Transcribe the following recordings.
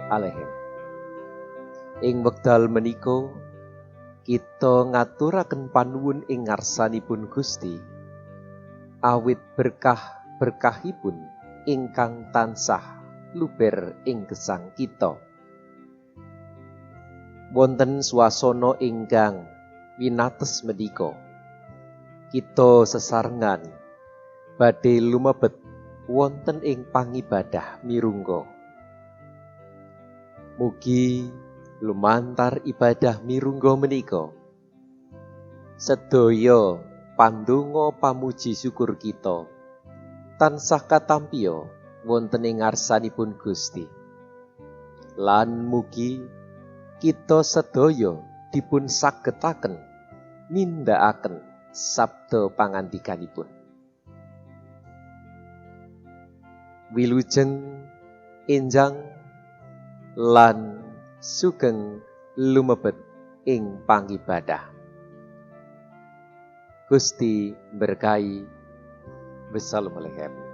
Alehem. Ing wekdal menika kita ngaturaken panuwun ing ngarsanipun Gusti awit berkah-berkahipun ingkang tansah luber ing gesang kita. Wonten swasana ingkang winates menika kita sesarengan badhe lumebet wonten ing pangibadah mirungga. Mugi lumantar ibadah mirungga menika sedaya pandonga pamuji syukur kita tansah katampiya wonten ing ngarsanipun Gusti. Lan mugi kita sedaya dipun sagetaken nindakaken sabda pangandikanipun. Wilujeng enjang lan sugeng lumebet ing pangibadah. Gusti berkahi. Wassalamualaikum.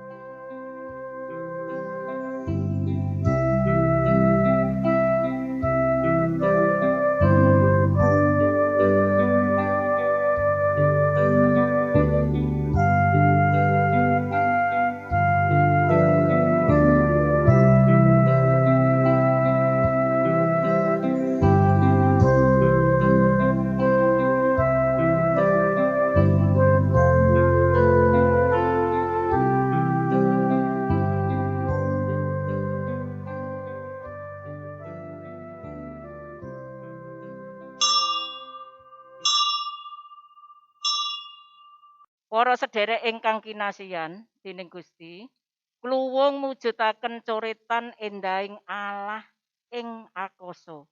Para sedherek ingkang kinasihan dening Gusti, kluwung mujudaken coretan endahing Allah ing akasa.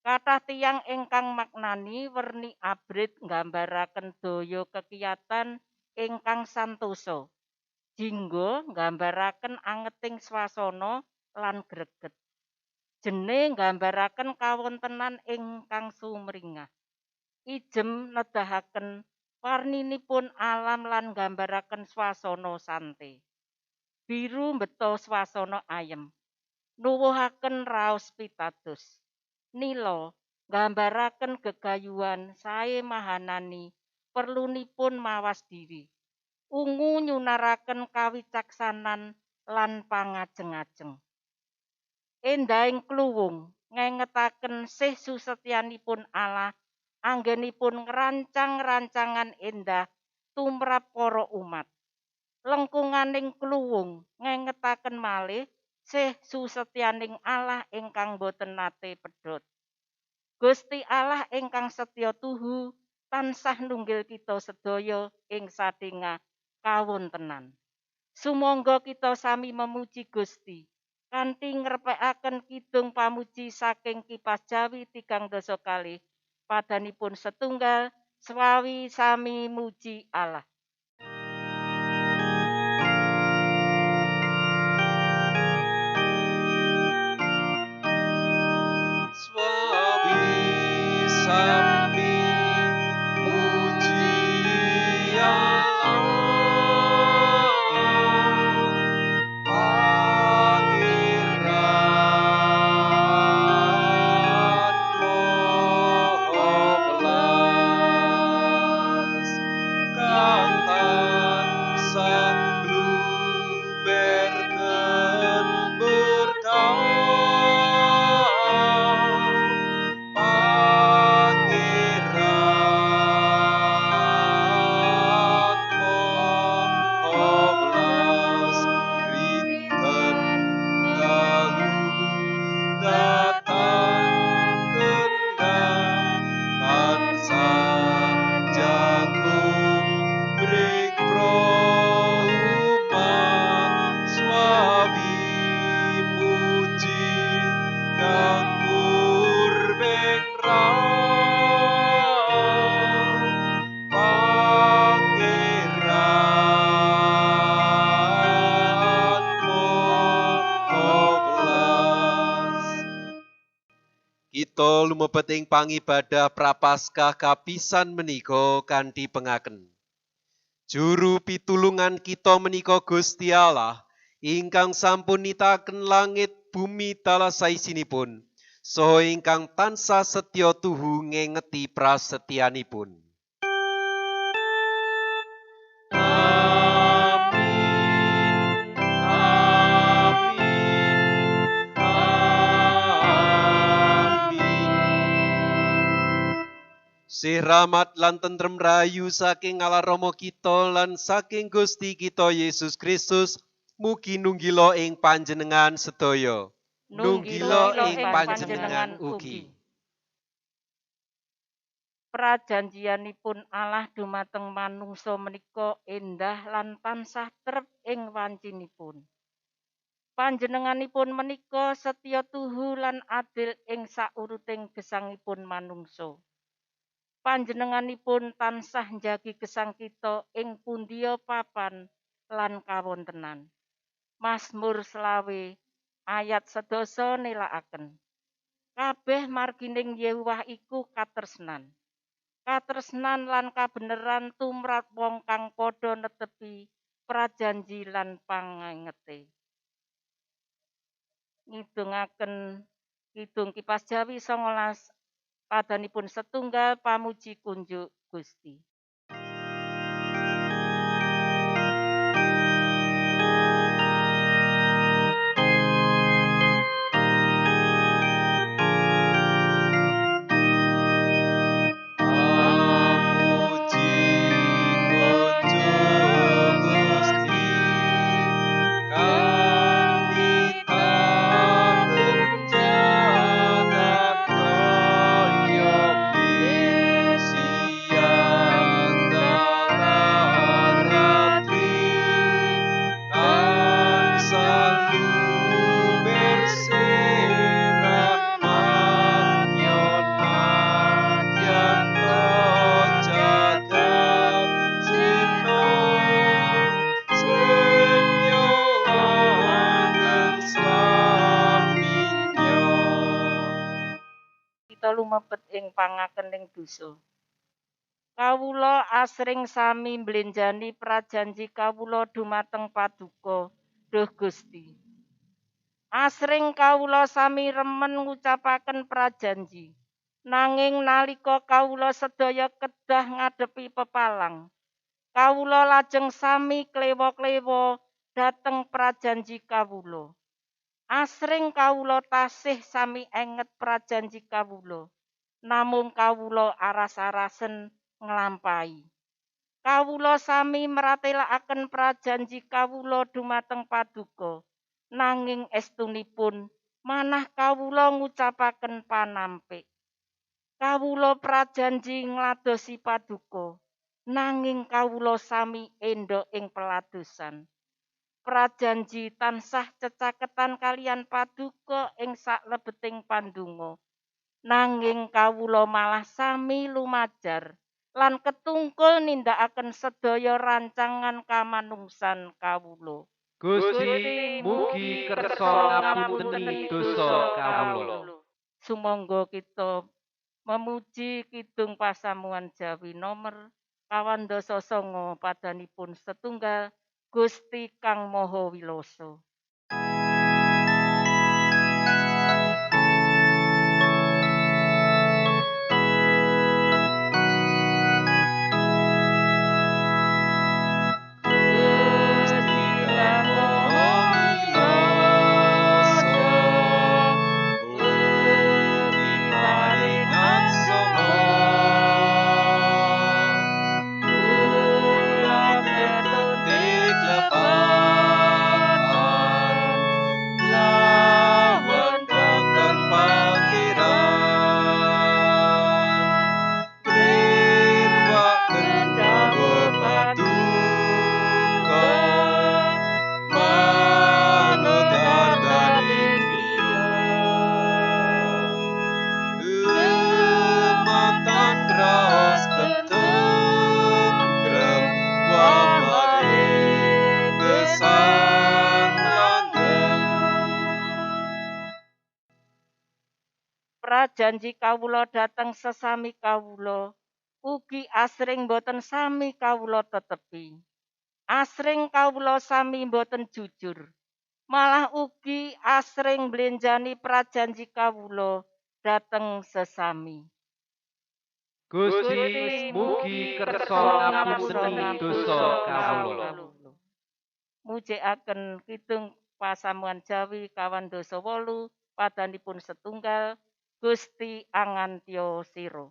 Kathah tiyang ingkang maknani werni abrit nggambaraken daya kekiyatan ingkang santosa. Jingga nggambaraken angeting swasana lan greget. Jene nggambaraken kawontenan ingkang sumringah. Ijem nedahaken warninipun alam lan nggambaraken swasana santai. Biru mbeta swasana ayem. Nuwuhaken raos pitados. Nila nggambaraken gegayuhan sae mahanani perlunipun mawas diri. Ungu nyunaraken kawicaksanan lan pangajeng-ajeng. Endahing kluwung ngengetaken sih susetyanipun Allah anggenipun ngerancang rancangan endah tumrap para umat. Lengkunganing kluwung ngengetaken malih sih susetyaning Allah ingkang boten nate pedhot. Gusti Allah ingkang setya tuhu tansah nunggil kita sedaya ing sadéngah kawontenan. Sumangga kita sami memuji Gusti kanthi ngrepekaken kidung pamuji saking Kipas Jawi 3 kalih padanipun 1 swawi sami muji Allah. Kita lumebet ing pangibadah prapaskah kapisan menika kanthi pengaken. Juru pitulungan kita menika Gusti Allah ingkang sampun nitaken langit bumi dalasaisinipun, saha ingkang tansah setya tuhu ngengeti prasetyanipun. Amin. Amin. Amin. Sih rahmat lan tentrem rahayu saking Allah Rama kita lan saking Gusti kita Yesus Kristus mugi nunggila ing panjenengan sedaya. Nunggila ing panjenengan ugi. Prajanjianipun Allah dumateng manungsa menika endah lan tansah trep ing wancinipun. Panjenenganipun menika setya tuhu lan adil ing sauruting gesangipun manungsa. Panjenenganipun tansah njagi gesang kita ing pundia papan lan kawontenan. Mazmur 20 ayat 11 nelakaken. Kabeh margining Yehowah iku katresnan. Katresnan lan kabeneran tumrap wong kang padha netepi prajanji lan pangangete. Ngidungaken Kidung Kipas Jawi 19 padanipun setunggal pamuji kunjuk Gusti. Lumebet ing pangakening dosa. Kawula asring sami mblenjani prajanji kawula dumateng paduka, Duh Gusti. Asring kawula sami remen ngucapaken prajanji. Nanging nalika kawula sedaya kedah ngadepi pepalang, kawula lajeng sami klewa-klewa dhateng prajanji kawula. Asring kawula tasih sami enget prajanji kawula, namung kawula aras-arasen nglampahi. Kawula sami mratelakaken prajanji kawula dumateng paduka, nanging estunipun manah kawula ngucapaken panampik. Kawula prajanji ngladosi paduka, nanging kawula sami enda ing peladosan. Prajanji tansah cecaketan kalian paduka ing saklebeting pandonga. Nanging kawula malah sami lumajar lan ketungkul nindakaken sedaya rancangan kamanungsan kawula. Gusti mugi kersa ngapunteni dosa kawula. Sumangga kita memuji Kidung Pasamuan Jawi nomor 29 padanipun setunggal Gusti Kang Maha Wilasa. Prajanji kawula dhateng sesami kawula ugi asring boten sami kawula tetepi. Asring kawula sami boten jujur. malah ugi asring mblenjani prajanji kawula dhateng sesami. Gusti mugi kersa ngapunteni dosa kawula. Mujikaken Kidung Pasamuan Jawi kawan dosa 8 padanipun setunggal Gusti angantya sira.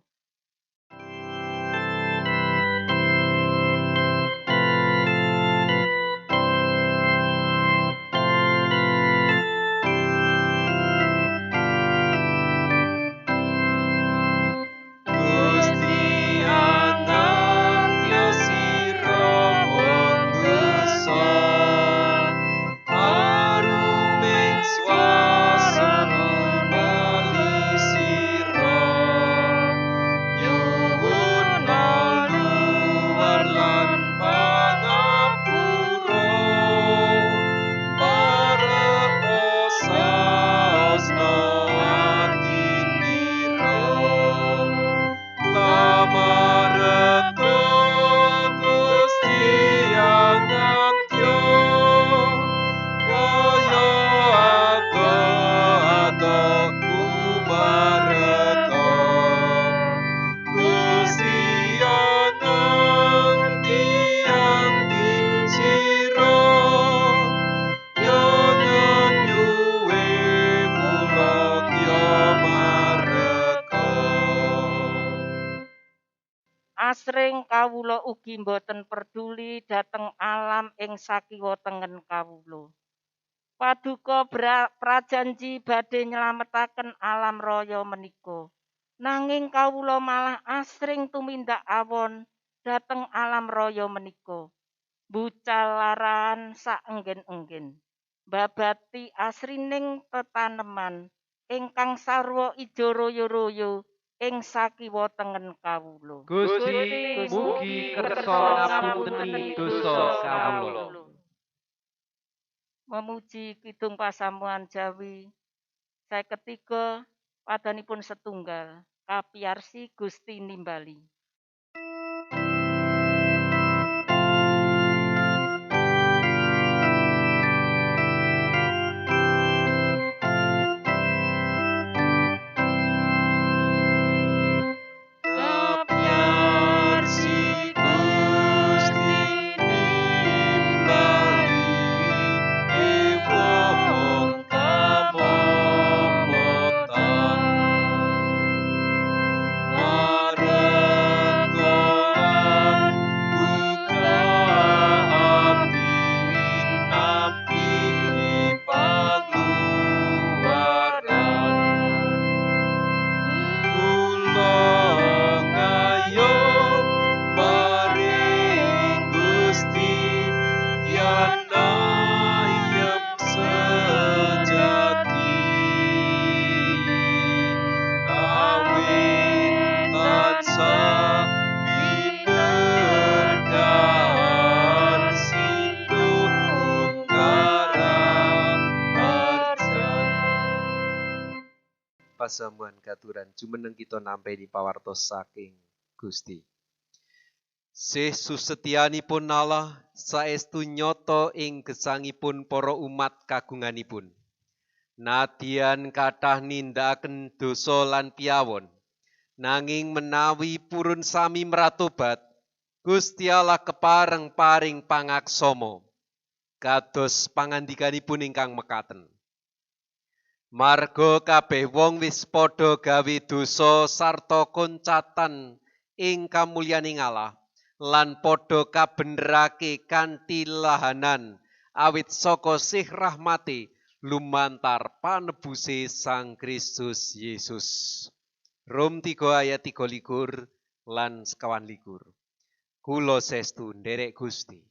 Asring kawula ugi boten peduli dhateng alam ing sakiwa tengen kawula. Paduka prajanji badhe nylametaken alam raya menika. Nanging kawula malah asring tumindak awon dhateng alam raya menika. Bucalaran saenggen-enggen. Babati asrining tetaneman ingkang sarwa ijo royo-royo ing sakiwa tengen kawula. Gusti mugi kersa ngapunteni dosa kawula. Memuji Kidung Pasamuan Jawi 53 padanipun setunggal kapiyarsi Gusti nimbali. Pasamuan katuran jumeneng kita nampi di pawartos saking Gusti. Sih susetianipun Allah saestu nyoto ing gesangipun para umat kagunganipun. Nadyan kathah nindakaken dosa lan piyawon, nanging menawi purun sami mratobat, Gusti Allah kepareng paring pangaksama kados pangandikanipun ingkang mekaten. Marga kabeh wong wis padha gawe dosa sarta koncatan ing kamulyaning Allah lan padha kabenerake kanthi lahanan awit saka sih rahmati lumantar panebuse Sang Kristus Yesus. Rom 3 ayat 23 lan 24. Kula sestu nderek Gusti.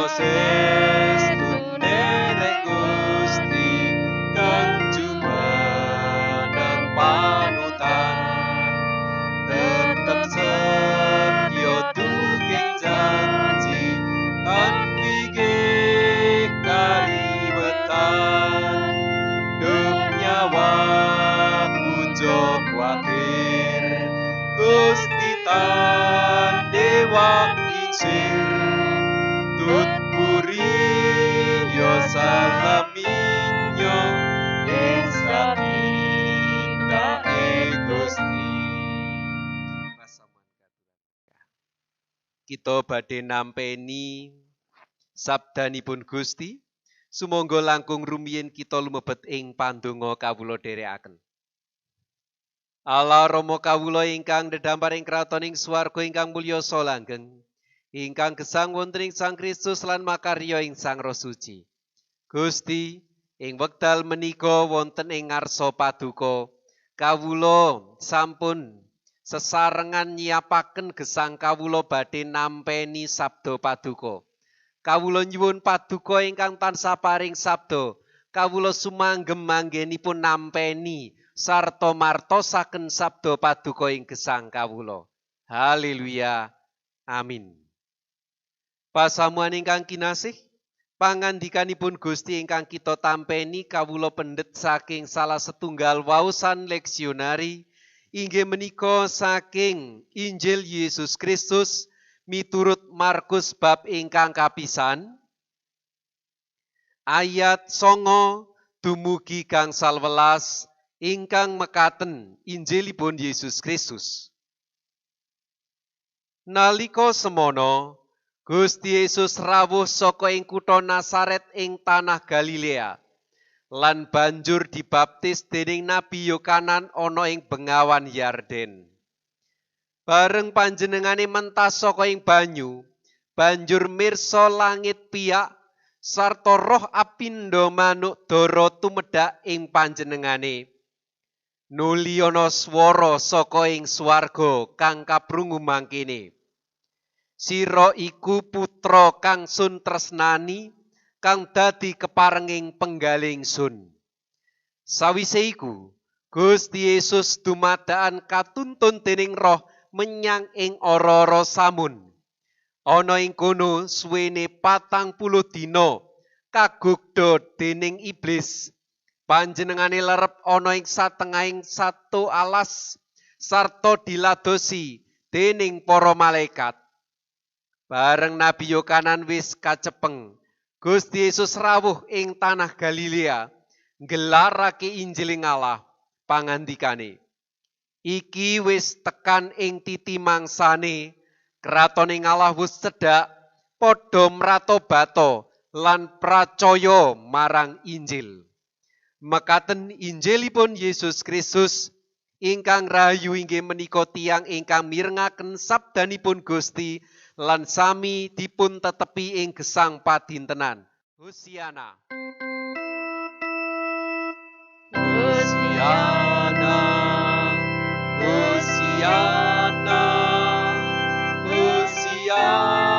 Sestu nderek Gusti kang jumeneng panutan, tetep setya duging janji tan wigih kaliwetan, usir tut puri yo salaminyo ing satindake Gusti. Kita badhe nampeni sabdanipun Gusti. Sumangga langkung rumiyin kita lumebet ing pandonga kawula dherekaken. Allah Rama kawula ingkang dedhampar ing kratoning swarga ingkang mulya salanggeng, ingkang gesang wonten ing Sang Kristus lan makarya ing Sang Roh Suci. Gusti, ing wekdal menika wonten ing ngarsa paduka, kawula sampun sesarengan nyiapaken gesang kawula badhe nampeni sabda paduka. Kawula nyuwun paduka ingkang tansah paring sabda, kawula sumanggem manggenipun nampeni sarta martosaken sabda paduka ing gesang kawula. Haleluya. Amin. Pasamuan ingkang kinasih, pangandikanipun Gusti ingkang kita tampeni kawula pendet saking salah setunggal waosan leksionari inggih menika saking Injil Yesus Kristus miturut Markus bab ingkang kapisan ayat 9 dumugi gangsal 11 ingkang mekaten Injilipun Yesus Kristus. Nalika semono Gusti Yesus rawuh saka ing kutha Nazaret ing tanah Galilea lan banjur dibaptis dening Nabi Yohanes ana ing bengawan Yarden. Bareng panjenengane mentas saka ing banyu, banjur mirsa langit piyak sarta roh apindo manuk dara tumedhak ing panjenengane. Nuli ana swara saka ing swarga kang kaprungu mangkene. Sira iku putra kang sun tresnani, kang dadi keparenging penggaling sun. Sawise iku, Gusti Yesus dumadakan katuntun dening Roh menyang ing ora-ora samun. Ana ing kono suwene 40 dina kagugda dening iblis. Panjenengane lerep ana ing satengahing satu alas sarta diladosi dening para malaikat. Bareng Nabi Yohanes wis kacepeng, Gusti Yesus rawuh ing tanah Galilea, nggelarake Injiling Allah, pangandikane. Iki wis tekan ing titi mangsane, kratoning Allah wis cedhak, padha mratobato lan pracaya marang Injil. Mekaten Injilipun Yesus Kristus, ingkang rahayu inggih menika tiyang ingkang mirengaken sabdanipun Gusti lan sami dipun tetepi ing gesang padintenan. Hosiana. Hosiana. Hosiana. Hosiana.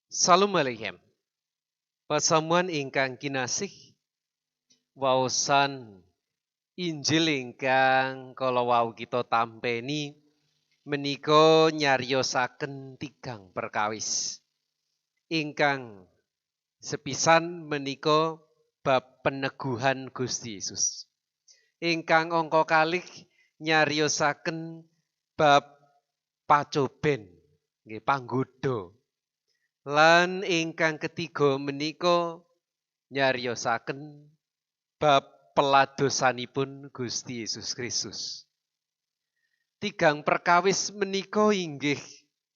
Salam alaikum. Pasamuan ingkang kinasih, waosan Injil ingkang kala wau kita tampeni menika nyariosaken tigang perkawis. Ingkang sepisan menika bab peneguhan Gusti Yesus. Ingkang angka kalih nyariosaken bab pacoben, nggih panggoda. Lan ingkang ketiga menika nyariosaken bab peladosanipun Gusti Yesus Kristus. Tigang perkawis menika inggih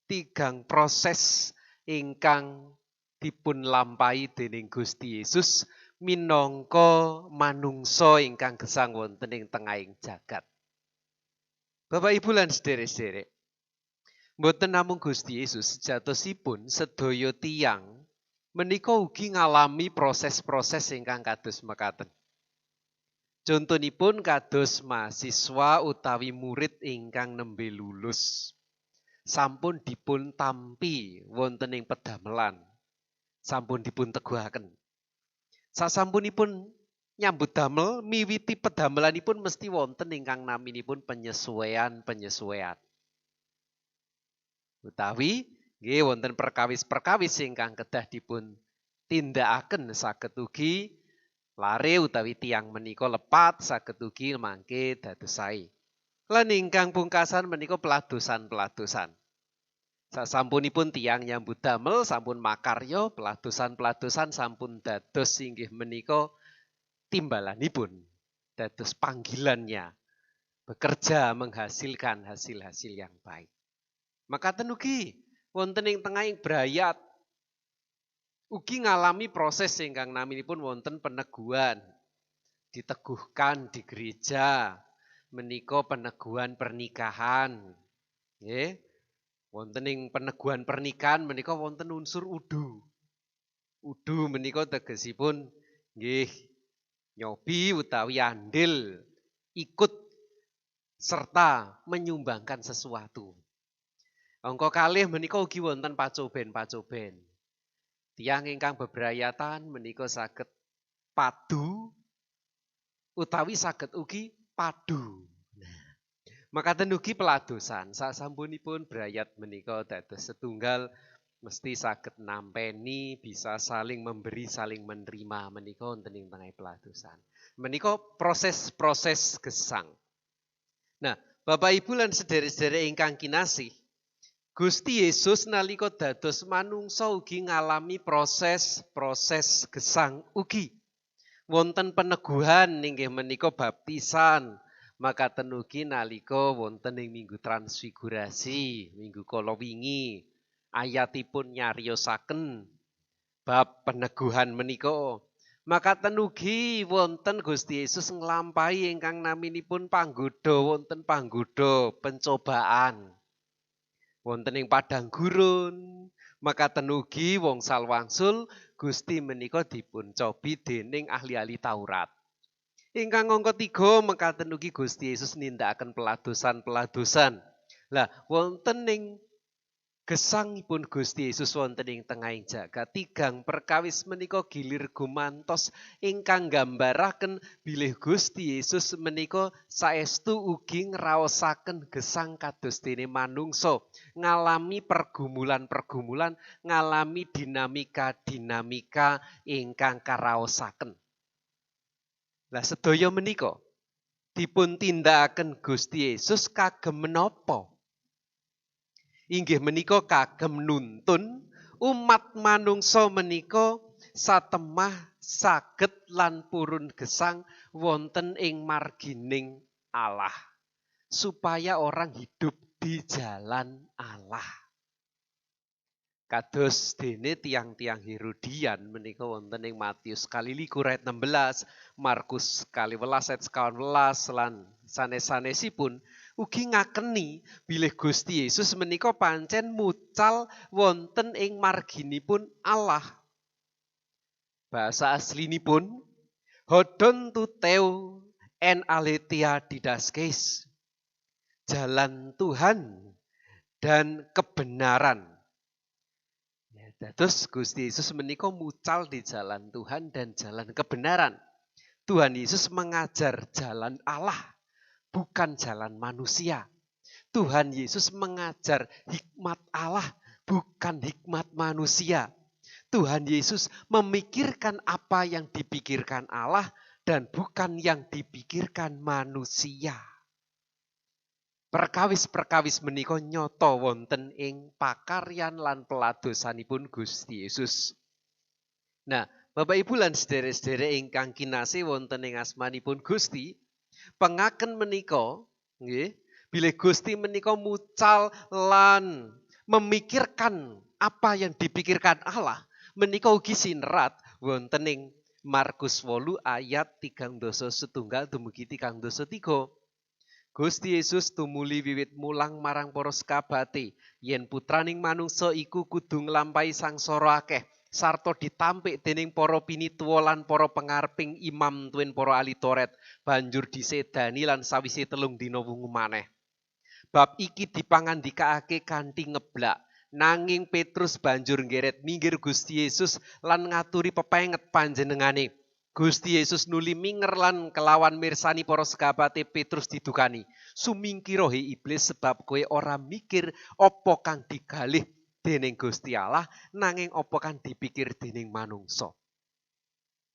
tigang proses ingkang dipun lampahi dening Gusti Yesus minangka manungsa ingkang gesang wonten ing tengahing jagat. Bapak Ibu lan sederek-sederek, mboten namung Gusti Yesus, sejatosipun sedaya tiyang menika ugi ngalami proses-proses ingkang kados mekaten. Contonipun kados mahasiswa utawi murid ingkang nembe lulus. Sampun dipun tampi wonten ing pedamelan. Sampun dipun teguhaken. Sasampunipun nyambut damel, miwiti pedamelanipun mesti wonten ingkang naminipun penyesuaian-penyesuaian. Utawi nggih wonten perkawis-perkawis ingkang kedah dipun tindakaken saged ugi Lare utawi tiyang menika lepat saged ugi mangke dados sae. Lan ingkang pungkasan menika peladosan-peladosan. Sasampunipun tiyang nyambut damel sampun makarya, peladosan-peladosan sampun dados inggih menika timbalanipun, dados panggilannya, bekerja menghasilkan hasil-hasil yang baik. Makaten ugi wonten ing tengahing brayat ugi ngalami proses ingkang naminipun wonten peneguhan, diteguhkan di gereja, menika peneguhan pernikahan. Nggih. Wonten ing peneguhan pernikahan menika wonten unsur udu. Udu menika tegesipun nggih nyobi utawi andil ikut serta menyumbangkan sesuatu. Angka kalih menika ugi wonten pacoben-pacoben. Tiyang ingkang bebrayatan menika saged padu utawi saged ugi padu. Makaten ugi peladosan sasampunipun brayat menika dados setunggal mesti saged nampeni bisa saling memberi saling menerima menika wonten ing tengah peladosan. Menika proses-proses gesang. Nah, Bapak Ibu lan sederek-sederek ingkang kinasih, Gusti Yesus nalika dados manungsa ugi ngalami proses-proses gesang ugi. Wonten peneguhan inggih menika baptisan. Makaten ugi nalika wonten ing Minggu Transfigurasi, Minggu kala wingi, ayatipun nyariosaken bab peneguhan menika. Makaten ugi wonten Gusti Yesus nglampahi ingkang naminipun panggoda, wonten panggoda pencobaan. Wonten ing padang gurun, makaten ugi wongsal wangsul Gusti menika dipun cobi dening ahli-ahli Taurat. Ingkang angka 3 mekaten ugi Gusti Yesus nindakaken peladosan-peladosan. Lah wonten ing gesangipun Gusti Yesus wonten ing tengahing jagat tigang perkawis menika gilir gumantos ingkang nggambaraken bilih Gusti Yesus menika saestu ugi ngraosaken gesang kados dene manungsa, ngalami pergumulan-pergumulan, ngalami dinamika-dinamika ingkang karaosaken. Lah sedaya menika dipun tindakaken Gusti Yesus kagem menapa? Inggih menika kagem nuntun umat manungsa menika satemah saged lan purun gesang wonten ing margining Allah. Supaya orang hidup di jalan Allah. Kados dene tiang-tiang Herodian menika wonten ing Matius 21 ayat 16, Markus 12 ayat 11 lan sanes-sanesipun ugi ngakeni bilih Gusti Yesus menika pancen mucal wonten ing marginipun Allah. Bahasa aslinipun hodon tuteu en aletheia didaskes. Jalan Tuhan dan kebenaran. Terus Gusti Yesus menika mucal di jalan Tuhan dan jalan kebenaran. Tuhan Yesus mengajar jalan Allah, bukan jalan manusia. Tuhan Yesus mengajar hikmat Allah, bukan hikmat manusia. Tuhan Yesus memikirkan apa yang dipikirkan Allah dan bukan yang dipikirkan manusia. Perkawis-perkawis menika nyata wonten ing pakaryan lan peladosanipun Gusti Yesus. Nah, Bapak Ibu lan sederek-sederek ingkang kinasih wonten ing asmanipun Gusti, pengaken menika nggih, bilih Gusti menika mucal lan memikirkan apa yang dipikirkan Allah, menika ugi sinerat wonten ing Markus 8 ayat 31 dumugi 33. Gusti Yesus tumuli wiwit mulang marang para sekabate yen putraning manungsa iku kudu nglampahi sangsara akeh sarta ditampik dening para pinituwa lan para pengarping imam tuwin para ahli Taurat banjur disedani lan sawise 3 dina wungu maneh. Bab iki dipangandikaake kanthi ngeblak nanging Petrus banjur nggeret minggir Gusti Yesus lan ngaturi pepenget panjenengane. Gusti Yesus nuli minger lan kelawan mirsani para sekabate Petrus didukani. Sumingkira he iblis sebab kowe ora mikir apa kang digalih dening Gusti Allah nanging apa kang dipikir dening manungsa.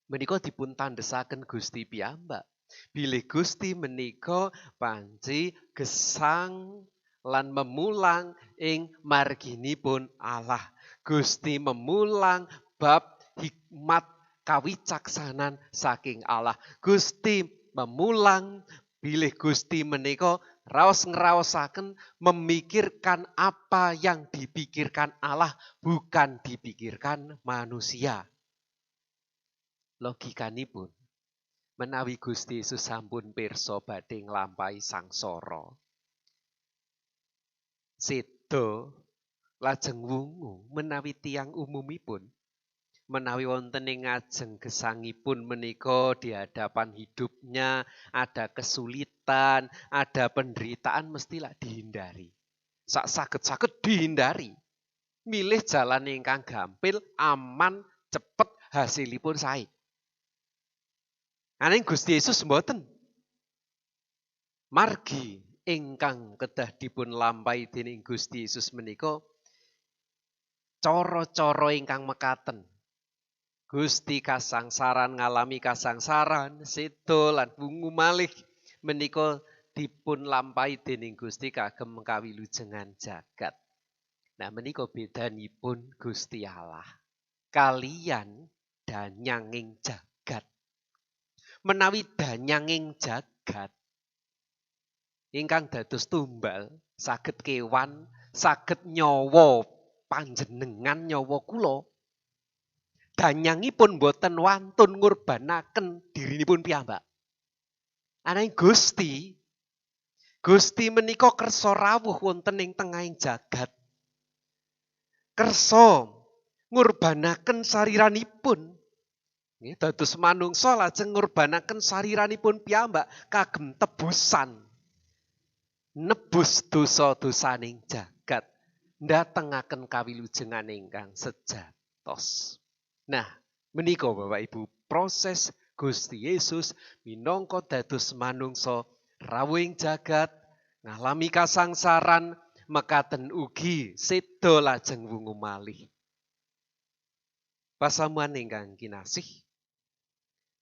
menika dipun tandhesaken Gusti piyambak. Bilih Gusti menika panci gesang lan memulang ing marginipun Allah. Gusti memulang bab hikmat kawicaksanan saking Allah. Gusti memulang bilih Gusti menika raos ngraosaken memikirkan apa yang dipikirkan Allah, bukan dipikirkan manusia. Logikanipun menawi Gusti Yesus sampun pirsa badhe nglampahi sangsara, seda lajeng wungu menawi tiyang umumipun, menawi wonten ing ngajeng gesangipun menika di hadapan hidupnya ada kesulitan, ada penderitaan, mestilah dihindari. Saged-saged dihindari. Milih jalan ingkang gampil, aman, cepet, hasilipun sae. Ananging Gusti Yesus mboten. Margi ingkang kedah dipun lampahi dening Gusti Yesus menika cara-cara ingkang mekaten. Gusti kasangsaran ngalami kasangsaran, seda lan wungu malih menika dipun lampahi dening Gusti kagem kawilujengan jagat. Nah menika bedanipun Gusti Allah kaliyan danyanging jagat. Menawi danyanging jagat ingkang dados tumbal saged kewan, saged nyawa panjenengan, nyawa kula. Danyangipun boten wantun ngurbanaken dirinipun piyambak. Ananging Gusti menika kersa rawuh wonten ing tengahing jagat. Kersa ngurbanaken sariranipun. Nggih, dados manungsa lajeng ngurbanaken sariranipun piyambak kagem tebusan. Nebus dosa-dosaning jagat, ndatengaken kawilujengan ingkang sejatos. Nah, menika Bapak Ibu, proses Gusti Yesus minangka dados manungsa rawuhing jagat, ngalami kasangsaran, mekaten ugi seda lajeng wungu malih. Pasamuan ingkang kinasih,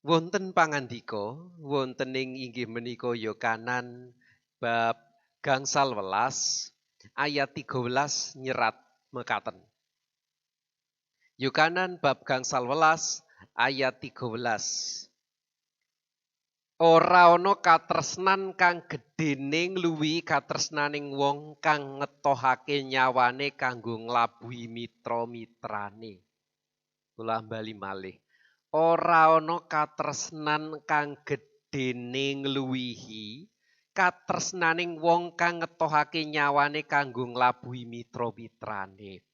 wonten pangandika wonten ing inggih menika Yohanan bab gangsal welas ayat 13 nyerat mekaten. Yohanan bab gangsal welas ayat 13. Ora ana katresnan kang gedhening luwi katresnaning wong kang ngetohake nyawane kanggo nglabuhi mitra-mitrane. Kula bali malih. Ora ana katresnan kang gedhening luwihi katresnaning wong kang ngetohake nyawane kanggo nglabuhi mitra-mitrane.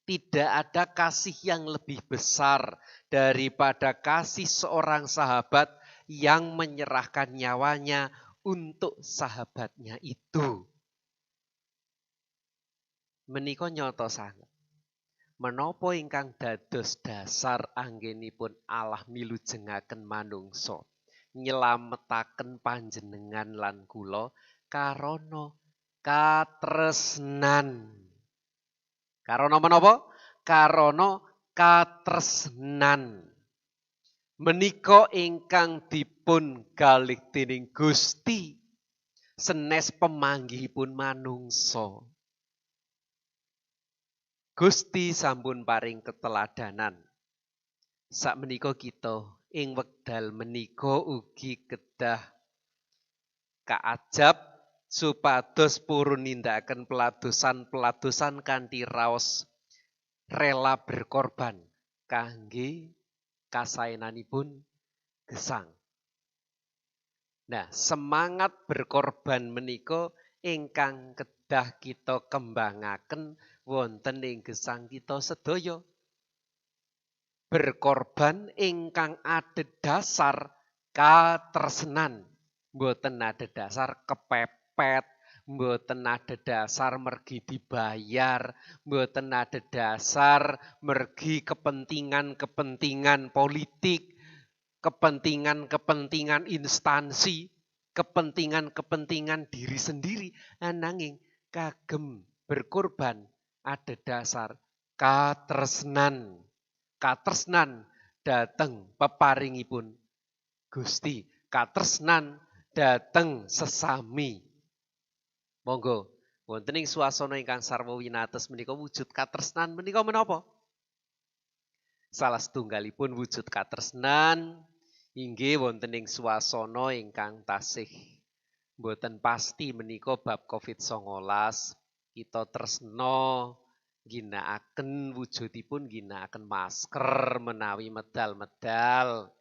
Tidak ada kasih yang lebih besar daripada kasih seorang sahabat yang menyerahkan nyawanya untuk sahabatnya itu. Menika nyata sanget. Menapa ingkang dados dasar anggenipun Allah milujengaken manungsa, nyelametaken panjenengan lan kula karana katresnan. Karana menapa? Karana katresnan. Menika ingkang dipun galih dening Gusti senes pemanggihipun manungsa. Gusti sampun paring keteladanan. Sakmenika kita ing wekdal menika ugi kedah kaajab supados purun nindakaken peladosan-peladosan kanthi raos rela berkorban kangge kasaenanipun gesang. Nah, semangat berkorban menika ingkang kedah kita kembangaken wonten ing gesang kita sedaya. Berkorban ingkang adhedhasar katresnan, mboten adhedhasar kepepet, mboten adhedhasar mergi dibayar, mboten adhedhasar mergi kepentingan-kepentingan politik, kepentingan-kepentingan instansi, kepentingan-kepentingan diri sendiri, ananging kagem berkorban adhedhasar katresnan. Katresnan dhateng peparingipun Gusti, katresnan dhateng sesami. Monggo wonten ing swasana ingkang sarwa winates menika wujud katresnan menika menapa? Salah setunggalipun wujud katresnan inggih wonten ing swasana ingkang tasih mboten pasti menika bab Covid-19. Kita tresna ginakaken wujudipun ginakaken masker menawi medal-medal.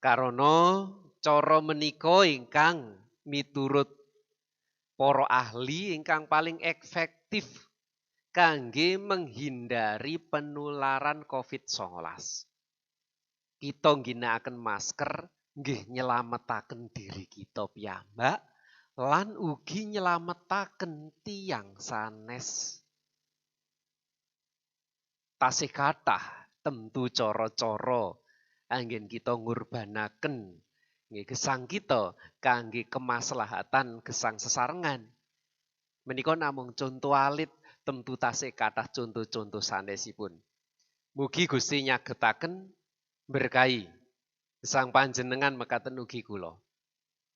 Karana cara menika ingkang miturut para ahli ingkang paling efektif kangge menghindari penularan Covid-19. Kita ginakaken masker nggih nyelametaken diri kita piyambak lan ugi nyelametaken tiyang sanes. Tasih kathah tentu cara-cara anggen kita ngurbanaken nggih gesang kita kangge kemaslahatan gesang sesarengan. Menika namung conto alit, tentu tasih kathah conto-conto sanesipun. Mugi Gusti nyagetaken berkahi gesang panjenengan mekaten ugi kula.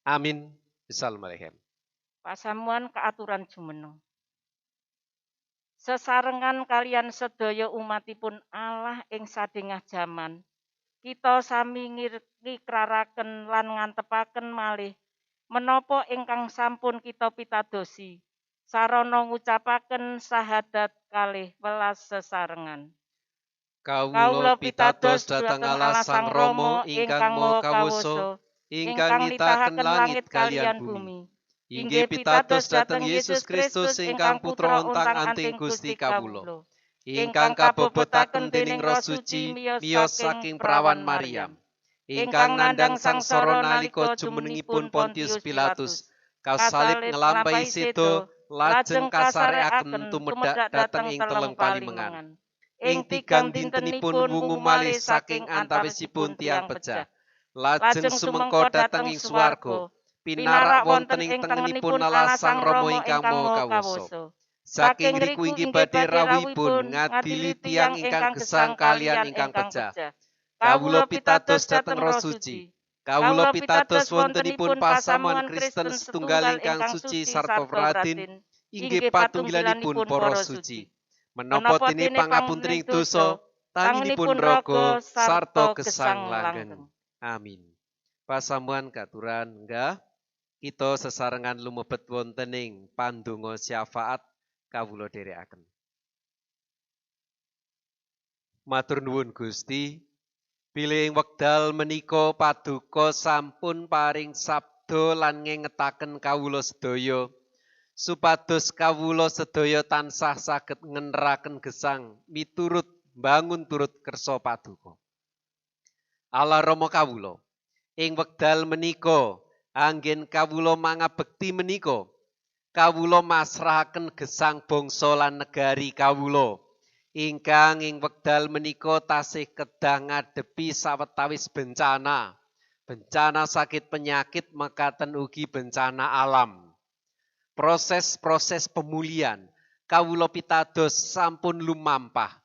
Amin. Bismillahirrahmanirrahim. Pasamuan keaturan jumeneng. Sesarengan kalian sedaya umatipun Allah ing sadéngah jaman, kita sami ngikraraken lan ngantepaken malih menapa ingkang sampun kita pitadosi sarana ngucapaken syahadat kalih welas sesarengan. Kawula pitados dhateng Allah Sang Rama ingkang Maha Kawasa, ingkang nitahaken langit kaliyan bumi. Inggih pitados dhateng Yesus Kristus ingkang putra untang-anting Gusti kawula. Ingkang kabobotake dening Roh Suci miyos saking prawan Maryam. Ingkang nandhang sangsara nalika jumenengipun Pontius Pilatus. Kasalib nglampahi sedo lajeng kasareaken tumedhak dhateng ing teleng palimengan. Ing tigang dintenipun wungu malih saking antawisipun tiang pejah. Lajeng sumengko dhateng ing swarga. Pinarak wonten ing tengenipun Allah Sang Rama ingkang Maha Kawasa. Saking ngriku inggih badhe rawuhipun ngadili tiyang ingkang gesang kaliyan ingkang pejah. Kawula pitados dhateng Roh Suci. Kawula pitados wontenipun pasamuan Kristen setunggal ingkang suci sarta pradin inggih patunggilanipun para suci. Menapa dene pangapuntening dosa, tanginipun raga sarta gesang langgeng. Amin. Pasamuan katuran enggah kita sesarengan lumebet wonten ing pandonga syafaat kawula dherekaken. Matur nuwun Gusti, bilih ing wekdal menika paduka sampun paring sabda lan ngengetaken kawula sedaya supados kawula sedaya tansah saged ngeneraken gesang miturut mbangun turut kersa paduka. Allah Rama kawula, ing wekdal menika anggen kawula mangabekti menika kawula masrahaken gesang bangsa lan negari kawula ingkang ing wekdal menika tasih kedah ngadepi sawetawis bencana sakit penyakit mekaten ugi bencana alam. Proses-proses pemulihan kawula pitados sampun lumampah.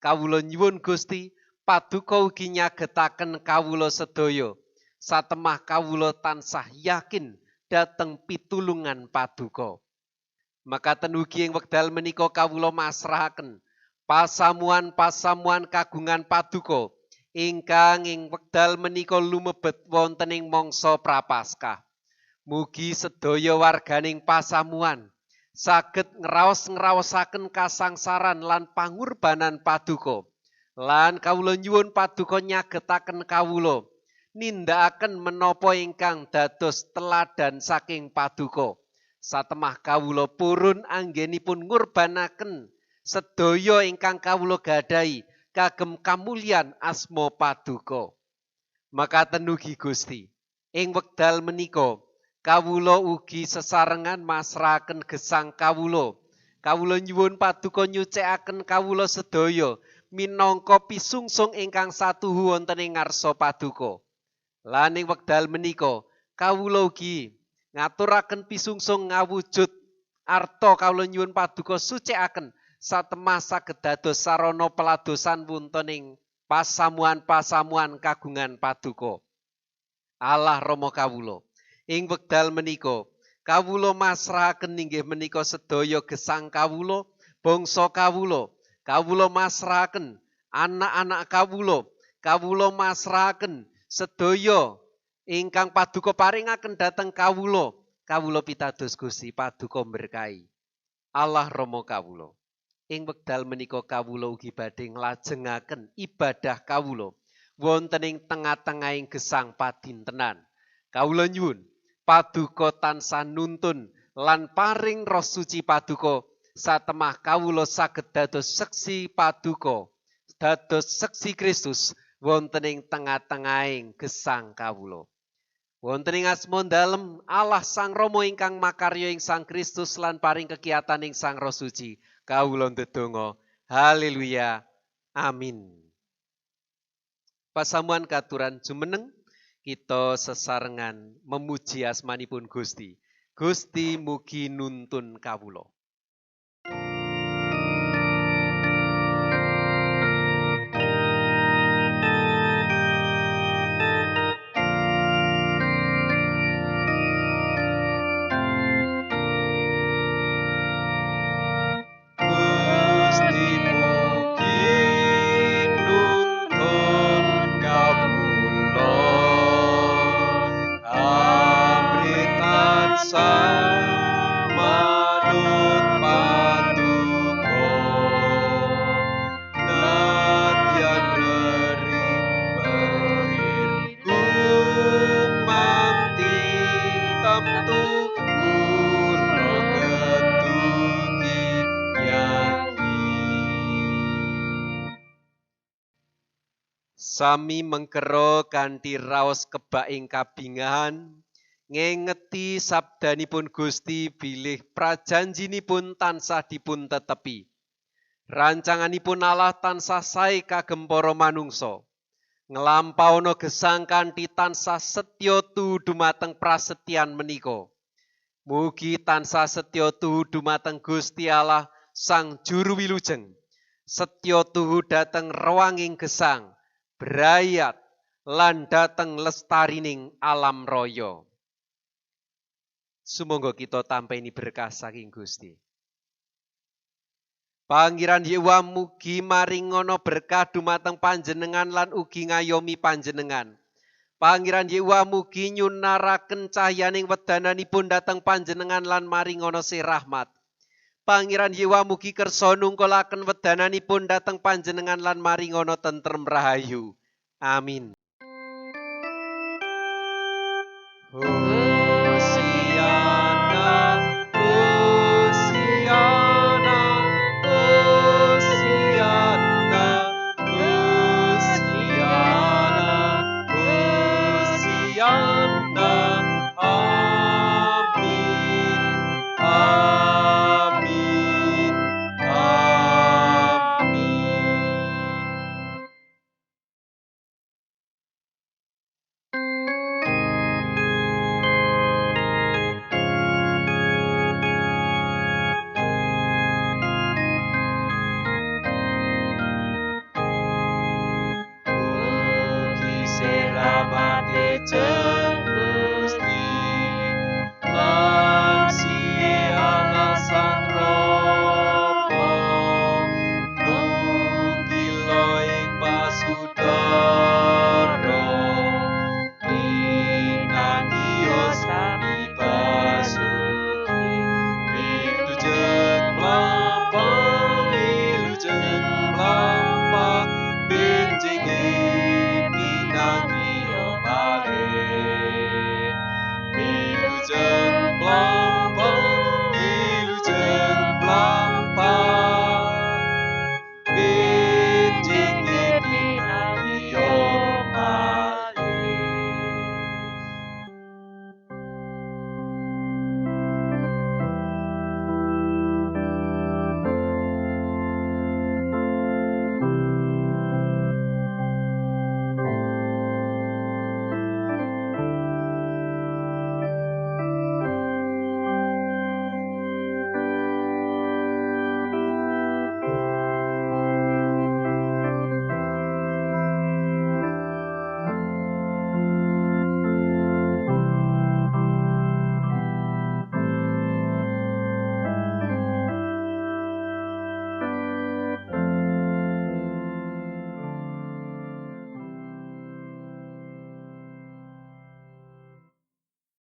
Kawula nyuwun Gusti paduka ugi nyagetaken kawula sedaya satemah kawula tansah yakin dhateng pitulungan paduka. Mekaten ugi ing wekdal menika kawula masrahaken pasamuan-pasamuan kagungan paduka ingkang ing wekdal menika lumebet wonten ing mangsa prapaskah. Mugi sedaya warganing pasamuan saged ngraos-ngraosaken kasangsaran lan pangurbanan paduka. Lan kawula nyuwun paduka nyagetaken kawula nindakaken menapa ingkang dados teladan saking paduka. Satemah kawula purun anggenipun ngurbanaken sedaya ingkang kawula gadahi kagem kamulyan asma paduka. Mekaten ugi Gusti, ing wekdal menika kawula ugi sesarengan masrahaken gesang kawula. Kawula nyuwun paduka nyucikaken kawula sedaya minangka pisungsung ingkang satuhu wonten ing ngarsa paduka. Lan ing wekdal menika kawula ugi ngaturaken pisungsung ngawujud arta kawula nyuwun paduka sucikaken satemah saged dados sarana peladosan wonten ing pasamuan-pasamuan kagungan paduka. Allah Rama kawula, ing wekdal menika kawula masrahaken inggih menika sedaya gesang kawula, bangsa kawula, kawula masrahaken anak-anak kawula masrahaken sedaya ingkang paduka paringaken dhateng kawula, kawula pitados Gusti paduka berkahi. Allah Rama kawula. Ing wekdal menika kawula ugi badhe nglajengaken ibadah kawula wonten ing tengah-tengahing gesang padintenan. Kawula nyuwun paduka tansah nuntun lan paring Roh Suci paduka satemah kawula saged dados seksi paduka, dados seksi Kristus wonten ing tengah-tengahing gesang kawula. Wonten ing asma dalem Allah Sang Rama ingkang makarya ing Sang Kristus lan paring kekiatan ing Sang Roh Suci. Kawula ndedonga. Haleluya. Amin. Pasamuan katuran jumeneng kita sesarengan memuji asmanipun Gusti. Gusti mugi nuntun kawula. Sami mengkero kanthi raos kebak ing kabingahan, ngengeti sabdanipun Gusti bilih prajanjinipun tansah dipun tetepi. Rancanganipun Allah tansah sae kagem para manungsa. Nglampauna gesang kanthi tansah setya tuhu dumateng prasetyan menika. Mugi tansah setya tuhu dumateng Gusti Allah Sang Juru Wilujeng. Setya tuhu dhateng rewanging gesang. Berayat lan dateng lestarining alam raya. Sumangga kita tampeni berkah saking Gusti. Pangeran Yehuwa mugi maringono berkah dumateng panjenengan lan ugi ngayomi panjenengan. Pangeran Yehuwa mugi nyunaraken cahyaning wedananipun dhateng panjenengan lan maringono sih rahmat. Pangeran Yehuwa mugi kersa nungkulaken wedananipun dhateng panjenengan lan maringono tentrem rahayu. Amin.